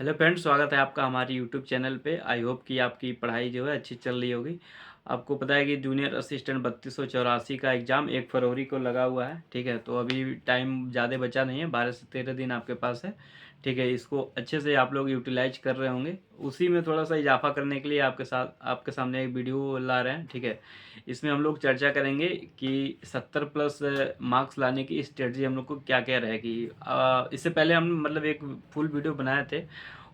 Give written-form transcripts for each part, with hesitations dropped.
Hello friends, स्वागत है आपका हमारे यूट्यूब चैनल पे। आई होप कि आपकी पढ़ाई जो है अच्छी चल रही होगी। आपको पता है कि जूनियर असिस्टेंट 3284 का एग्ज़ाम 1 फरवरी को लगा हुआ है। ठीक है, तो अभी टाइम ज़्यादा बचा नहीं है, 12 से 13 दिन आपके पास है। ठीक है, इसको अच्छे से आप लोग यूटिलाइज कर रहे होंगे। उसी में थोड़ा सा इजाफा करने के लिए आपके सामने एक वीडियो ला रहे हैं। ठीक है, इसमें हम लोग चर्चा करेंगे कि 70 प्लस मार्क्स लाने की स्ट्रेटजी हम लोग को क्या क्या रहेगी। इससे पहले हम मतलब एक फुल वीडियो बनाए थे,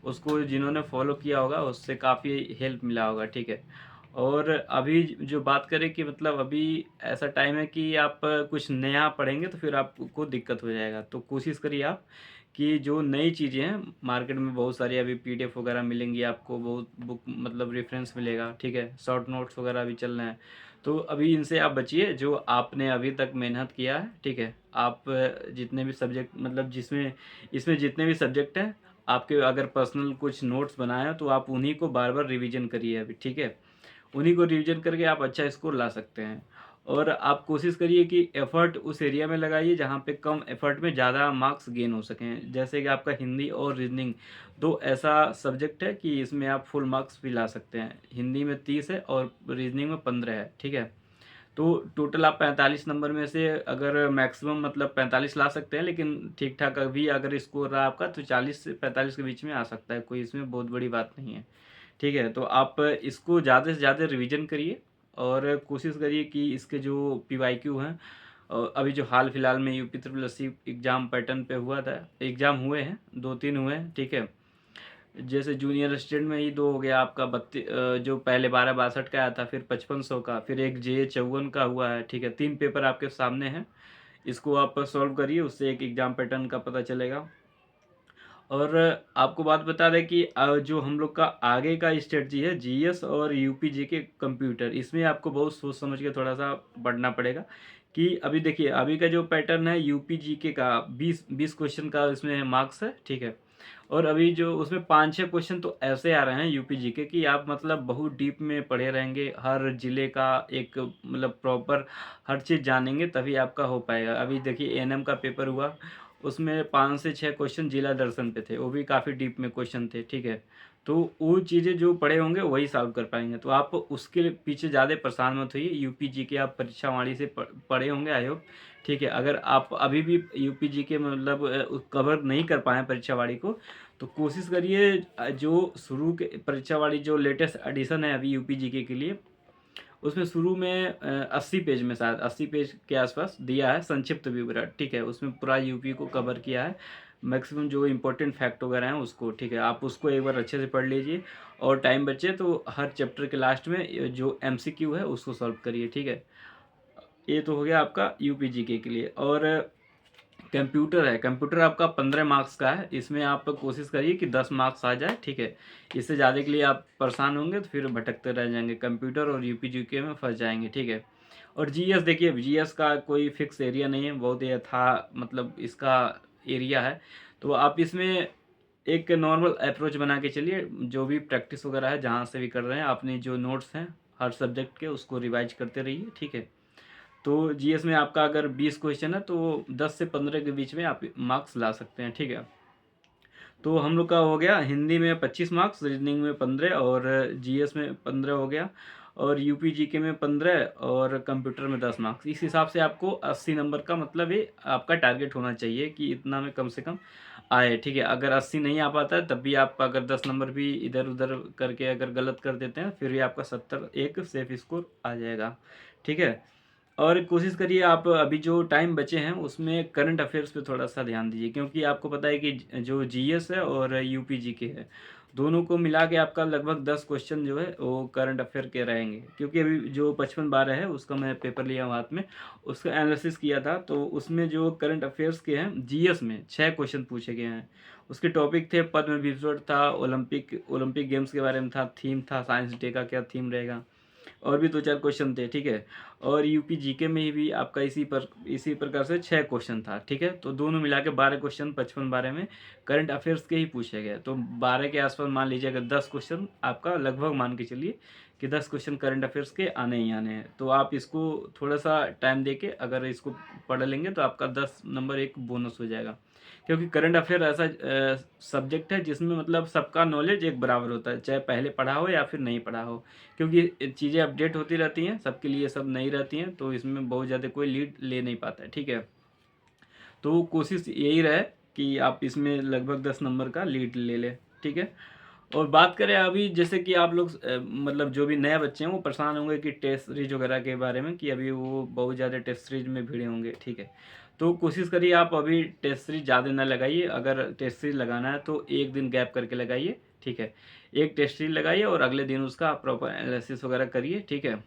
उसको जिन्होंने फॉलो किया होगा उससे काफ़ी हेल्प मिला होगा। ठीक है, और अभी जो बात करें कि मतलब अभी ऐसा टाइम है कि आप कुछ नया पढ़ेंगे तो फिर आपको दिक्कत हो जाएगा। तो कोशिश करिए आप कि जो नई चीज़ें हैं, मार्केट में बहुत सारी अभी पीडीएफ वगैरह मिलेंगी आपको, बहुत बुक मतलब रेफरेंस मिलेगा। ठीक है, शॉर्ट नोट्स वगैरह भी चल रहे हैं। तो अभी इनसे आप बचिए, जो आपने अभी तक मेहनत किया है। ठीक है, आप जितने भी सब्जेक्ट मतलब जिसमें इसमें जितने भी सब्जेक्ट हैं, आपके अगर पर्सनल कुछ नोट्स बनाए हैं तो आप उन्हीं को बार बार रिवीजन करिए अभी। ठीक है, उन्हीं को रिवीजन करके आप अच्छा स्कोर ला सकते हैं। और आप कोशिश करिए कि एफर्ट उस एरिया में लगाइए जहाँ पे कम एफर्ट में ज़्यादा मार्क्स गेन हो सकें। जैसे कि आपका हिंदी और रीजनिंग दो ऐसा सब्जेक्ट है कि इसमें आप फुल मार्क्स भी ला सकते हैं। हिंदी में 30 है और रीजनिंग में 15 है। ठीक है, तो टोटल आप 45 नंबर में से अगर मैक्सिमम मतलब 45 ला सकते हैं, लेकिन ठीक ठाक अभी अगर स्कोर रहा आपका तो 40 से 45 के बीच में आ सकता है, कोई इसमें बहुत बड़ी बात नहीं है। ठीक है, तो आप इसको ज़्यादा से ज़्यादा रिवीजन करिए और कोशिश करिए कि इसके जो पीवाईक्यू हैं, अभी जो हाल फिलहाल में UP triple SC exam pattern पे हुआ था, एग्ज़ाम हुए हैं, 2-3 हुए हैं। ठीक है, जैसे जूनियर असिस्टेंट में ही दो हो गया आपका, जो पहले 1262 का आया था, फिर 5500 का, फिर एक जे 54 का हुआ है। ठीक है, 3 पेपर आपके सामने हैं, इसको आप सॉल्व करिए, उससे एक एग्ज़ाम पैटर्न का पता चलेगा। और आपको बात बता दें कि जो हम लोग का आगे का स्ट्रेटजी है, जीएस और यूपी जीके कंप्यूटर, इसमें आपको बहुत सोच समझ के थोड़ा सा पढ़ना पड़ेगा। कि अभी देखिए, अभी का जो पैटर्न है यूपी जीके का 20 क्वेश्चन का इसमें मार्क्स है। ठीक है, और अभी जो उसमें 5-6 क्वेश्चन तो ऐसे आ रहे हैं यूपी जीके की, आप मतलब बहुत डीप में पढ़े रहेंगे, हर जिले का एक मतलब प्रॉपर हर चीज़ जानेंगे तभी आपका हो पाएगा। अभी देखिए एएनएम का पेपर हुआ, उसमें 5 से 6 क्वेश्चन जिला दर्शन पे थे, वो भी काफ़ी डीप में क्वेश्चन थे। ठीक है, तो वो चीज़ें जो पढ़े होंगे वही सॉल्व कर पाएंगे, तो आप उसके पीछे ज़्यादा परेशान मत होइए। यूपी जी के आप परीक्षा वाणी से पढ़े होंगे आई होप। ठीक है, अगर आप अभी भी यूपी जी के मतलब कवर नहीं कर पाए परीक्षा वाणी को, तो कोशिश करिए जो शुरू के परीक्षा वाली जो लेटेस्ट एडिशन है अभी यूपी जी के लिए, उसमें शुरू में 80 पेज में, शायद 80 पेज के आसपास दिया है संक्षिप्त विवरण। ठीक है, उसमें पूरा यूपी को कवर किया है, मैक्सिमम जो इम्पोर्टेंट फैक्ट वगैरह हैं उसको। ठीक है, आप उसको एक बार अच्छे से पढ़ लीजिए, और टाइम बचे तो हर चैप्टर के लास्ट में जो एमसीक्यू है उसको सॉल्व करिए। ठीक है, ये तो हो गया आपका यूपी जीके के लिए। और कंप्यूटर है, कंप्यूटर आपका 15 मार्क्स का है, इसमें आप कोशिश करिए कि 10 मार्क्स आ जाए। ठीक है, इससे ज़्यादा के लिए आप परेशान होंगे तो फिर भटकते रह जाएंगे, कंप्यूटर और यूपी जीके में फंस जाएंगे। ठीक है, और जीएस देखिए, जीएस का कोई फिक्स एरिया नहीं है, बहुत ही था मतलब इसका एरिया है। तो आप इसमें एक नॉर्मल अप्रोच बना के चलिए, जो भी प्रैक्टिस वगैरह है जहाँ से भी कर रहे हैं, अपने जो नोट्स हैं हर सब्जेक्ट के उसको रिवाइज करते रहिए। ठीक है, तो जीएस में आपका अगर 20 क्वेश्चन है तो 10 से 15 के बीच में आप मार्क्स ला सकते हैं। ठीक है, तो हम लोग का हो गया हिंदी में 25 मार्क्स, रीजनिंग में 15 और जीएस में 15 हो गया, और यूपी जीके में 15 और कंप्यूटर में 10 मार्क्स। इस हिसाब से आपको 80 नंबर का मतलब ये आपका टारगेट होना चाहिए कि इतना में कम से कम आए। ठीक है, अगर 80 नहीं आ पाता है तब भी आप अगर 10 नंबर भी इधर उधर करके अगर गलत कर देते हैं, फिर भी आपका 70 एक सेफ स्कोर आ जाएगा। ठीक है, और कोशिश करिए आप अभी जो टाइम बचे हैं उसमें करंट अफेयर्स पे थोड़ा सा ध्यान दीजिए, क्योंकि आपको पता है कि जो जीएस है और यूपी जीके है, दोनों को मिला के आपका लगभग 10 क्वेश्चन जो है वो करंट अफेयर के रहेंगे। क्योंकि अभी जो 55-12 है उसका मैं पेपर लिया हूँ हाथ में, उसका एनालिसिस किया था, तो उसमें जो करंट अफेयर्स के हैं जीएस में 6 क्वेश्चन पूछे गए हैं। उसके टॉपिक थे, पद्म विभूषण था, ओलंपिक ओलंपिक गेम्स के बारे में था, थीम था साइंस डे का क्या थीम रहेगा, और भी 2-4 क्वेश्चन थे। ठीक है, और यूपी जीके में ही भी आपका इसी प्रकार से 6 क्वेश्चन था। ठीक है, तो दोनों मिला के 12 क्वेश्चन 55-12 में करंट अफेयर्स के ही पूछे गए, तो 12 के आसपास मान लीजिए, अगर 10 क्वेश्चन आपका लगभग मान के चलिए कि 10 क्वेश्चन करंट अफेयर्स के आने ही आने हैं। तो आप इसको थोड़ा सा टाइम दे के अगर इसको पढ़ लेंगे तो आपका 10 नंबर एक बोनस हो जाएगा। क्योंकि करंट अफेयर ऐसा सब्जेक्ट है जिसमें मतलब सबका नॉलेज एक बराबर होता है, चाहे पहले पढ़ा हो या फिर नहीं पढ़ा हो, क्योंकि चीज़ें अपडेट होती रहती हैं, सबके लिए सब नहीं रहती हैं, तो इसमें बहुत ज़्यादा कोई लीड ले नहीं पाता है, ठीक है। तो कोशिश यही रहे कि आप इसमें लगभग 10 नंबर का लीड ले लें, ठीक है। और बात करें अभी जैसे कि आप लोग मतलब जो भी नए बच्चे हैं वो परेशान होंगे कि टेस्ट सीरीज वगैरह के बारे में, कि अभी वो बहुत ज़्यादा टेस्ट सीरीज में भिड़े होंगे, ठीक है। तो कोशिश करिए आप अभी टेस्ट सीरीज ज़्यादा ना लगाइए, अगर टेस्ट सीरीज लगाना है तो एक दिन गैप करके लगाइए, ठीक है। एक टेस्ट सीरीज लगाइए और अगले दिन उसका प्रॉपर एनालिसिस वगैरह करिए, ठीक है।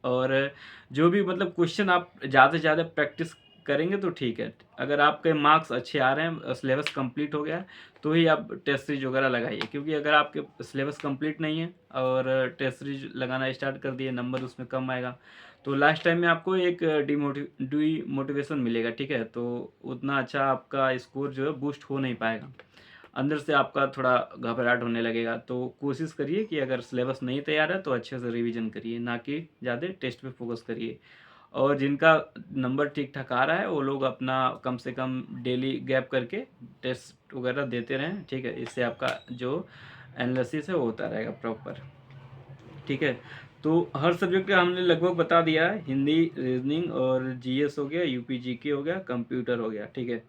और जो भी मतलब क्वेश्चन आप ज़्यादा से ज़्यादा प्रैक्टिस करेंगे तो ठीक है। अगर आपके मार्क्स अच्छे आ रहे हैं, सिलेबस कंप्लीट हो गया है, तो ही आप टेस्ट सीरीज वगैरह लगाइए, क्योंकि अगर आपके सिलेबस कंप्लीट नहीं है और टेस्ट सीरीज लगाना स्टार्ट कर दिए, नंबर उसमें कम आएगा, तो लास्ट टाइम में आपको एक डीमोटिवेशन मिलेगा, ठीक है। तो उतना अच्छा आपका स्कोर जो है बूस्ट हो नहीं पाएगा, अंदर से आपका थोड़ा घबराहट होने लगेगा। तो कोशिश करिए कि अगर सिलेबस नहीं तैयार है तो अच्छे से रिवीजन करिए, ना कि ज़्यादा टेस्ट पे फोकस करिए। और जिनका नंबर ठीक ठाक आ रहा है वो लोग अपना कम से कम डेली गैप करके टेस्ट वगैरह देते रहें, ठीक है। इससे आपका जो एनालिसिस है वो होता रहेगा प्रॉपर, ठीक है। तो हर सब्जेक्ट का हमने लगभग बता दिया है, हिंदी, रीजनिंग और जीएस हो गया, यूपी जीके हो गया, कंप्यूटर हो गया, ठीक है।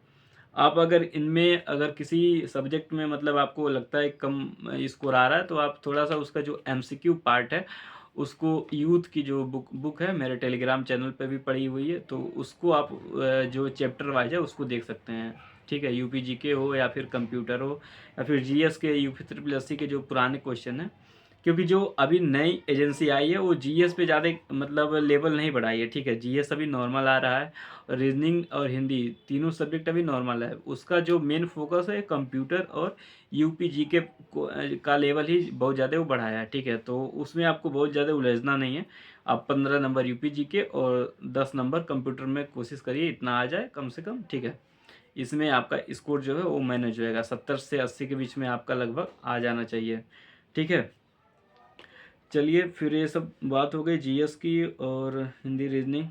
आप अगर इनमें अगर किसी सब्जेक्ट में मतलब आपको लगता है कम स्कोर आ रहा है, तो आप थोड़ा सा उसका जो एमसीक्यू पार्ट है उसको, यूथ की जो बुक है मेरे टेलीग्राम चैनल पे भी पड़ी हुई है, तो उसको आप जो चैप्टर वाइज है उसको देख सकते हैं, ठीक है। यूपी जीके हो या फिर कंप्यूटर हो या फिर जीएस के यूपी ट्रिपल एससी के जो पुराने क्वेश्चन हैं, क्योंकि जो अभी नई एजेंसी आई है वो जीएस पे ज़्यादा मतलब लेवल नहीं बढ़ाई है, ठीक है। जीएस अभी नॉर्मल आ रहा है, रीजनिंग और हिंदी तीनों सब्जेक्ट अभी नॉर्मल है, उसका जो मेन फोकस है कंप्यूटर और यूपी जीके का लेवल ही बहुत ज़्यादा वो बढ़ाया है, ठीक है। तो उसमें आपको बहुत ज़्यादा उलझना नहीं है, आप 15 नंबर यूपी जीके और 10 नंबर कंप्यूटर में कोशिश करिए इतना आ जाए कम से कम, ठीक है। इसमें आपका स्कोर जो है वो मैनेज होएगा, 70 से 80 के बीच में आपका लगभग आ जाना चाहिए, ठीक है। चलिए फिर ये सब बात हो गई जीएस की और हिंदी रीजनिंग,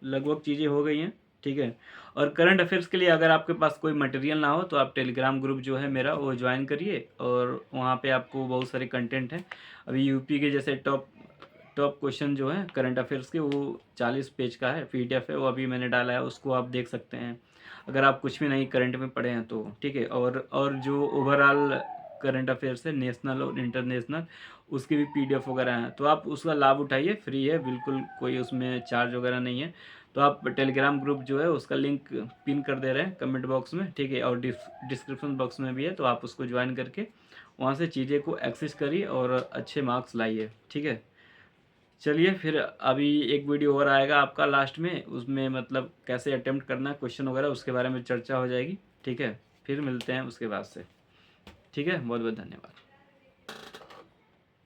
लगभग चीज़ें हो गई हैं, ठीक है। और करंट अफेयर्स के लिए अगर आपके पास कोई मटेरियल ना हो तो आप टेलीग्राम ग्रुप जो है मेरा वो ज्वाइन करिए, और वहाँ पे आपको बहुत सारे कंटेंट हैं। अभी यूपी के जैसे टॉप टॉप क्वेश्चन जो है करंट अफेयर्स के, वो 40 पेज का है, पीडीएफ है, वो अभी मैंने डाला है, उसको आप देख सकते हैं अगर आप कुछ भी नहीं करंट में पढ़े हैं तो, ठीक है। और जो ओवरऑल करंट अफेयर्स है नेशनल और इंटरनेशनल, उसके भी पीडीएफ वगैरह हैं, तो आप उसका लाभ उठाइए, फ्री है बिल्कुल, कोई उसमें चार्ज वगैरह नहीं है। तो आप टेलीग्राम ग्रुप जो है उसका लिंक पिन कर दे रहे हैं कमेंट बॉक्स में, ठीक है, और डिस्क्रिप्शन बॉक्स में भी है, तो आप उसको ज्वाइन करके वहाँ से चीज़ें को एक्सेस करिए और अच्छे मार्क्स लाइए, ठीक है। चलिए फिर अभी एक वीडियो और आएगा आपका लास्ट में, उसमें मतलब कैसे अटेम्प्ट करना है क्वेश्चन वगैरह उसके बारे में चर्चा हो जाएगी, ठीक है। फिर मिलते हैं उसके बाद से, ठीक है। बहुत बहुत धन्यवाद।